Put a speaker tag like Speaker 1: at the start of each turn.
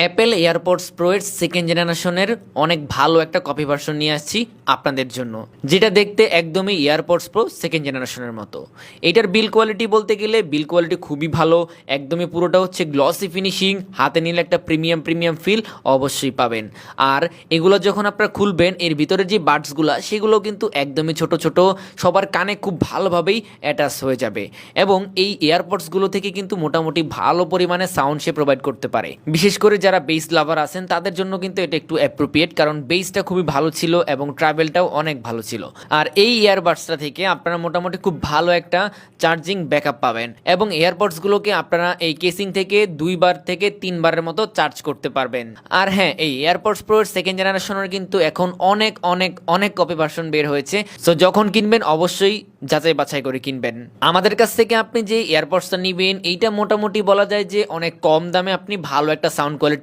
Speaker 1: Apple AirPods pro এর second জেনারেশনের অনেক ভালো একটা কপি ভার্সন নিয়ে আসছি আপনাদের জন্য, যেটা দেখতে একদমই এয়ারপডস প্রো সেকেন্ড জেনারেশনের মতো। এটার বিল কোয়ালিটি বলতে গেলে বিল কোয়ালিটি খুবই ভালো, একদমই পুরোটা হচ্ছে গ্লসি ফিনিশিং, হাতে নিলে একটা প্রিমিয়াম প্রিমিয়াম ফিল অবশ্যই পাবেন। আর এগুলো যখন আপনারা খুলবেন, এর ভিতরে যে বাডসগুলো সেগুলো কিন্তু একদমই ছোট ছোট, সবার কানে খুব ভালোভাবেই অ্যাটাচ হয়ে যাবে। এবং এই এয়ারপডসগুলো থেকে কিন্তু মোটামুটি ভালো পরিমাণে সাউন্ড সে প্রোভাইড করতে পারে। বিশেষ করে যারা বেস লাভার আছেন তাদের জন্য কিন্তু এটা একটু অ্যাপ্রোপ্রিয়েট, কারণ বেসটা খুবই ভালো ছিল এবং ট্রাভেলটাও অনেক ভালো ছিল। আর এই ইয়ারবাডসটা থেকে আপনারা মোটামুটি খুব ভালো একটা চার্জিং ব্যাকআপ পাবেন এবং এয়ারপডসগুলোকে আপনারা এই কেসিং থেকে 2 বার থেকে 3 বারের মতো চার্জ করতে পারবেন। আর হ্যাঁ, এই এয়ারপডস প্রো এর সেকেন্ড জেনারেশনের কিন্তু এখন অনেক অনেক অনেক কপি ভার্সন বের হয়েছে। সো যখন কিনবেন অবশ্যই যাচাই বাছাই করে কিনবেন। আমাদের কাছ থেকে আপনি যে এয়ারপডসটা নেবেন এইটা মোটামুটি বলা যায় যে অনেক কম দামে আপনি ভালো একটা সাউন্ড কোয়ালিটি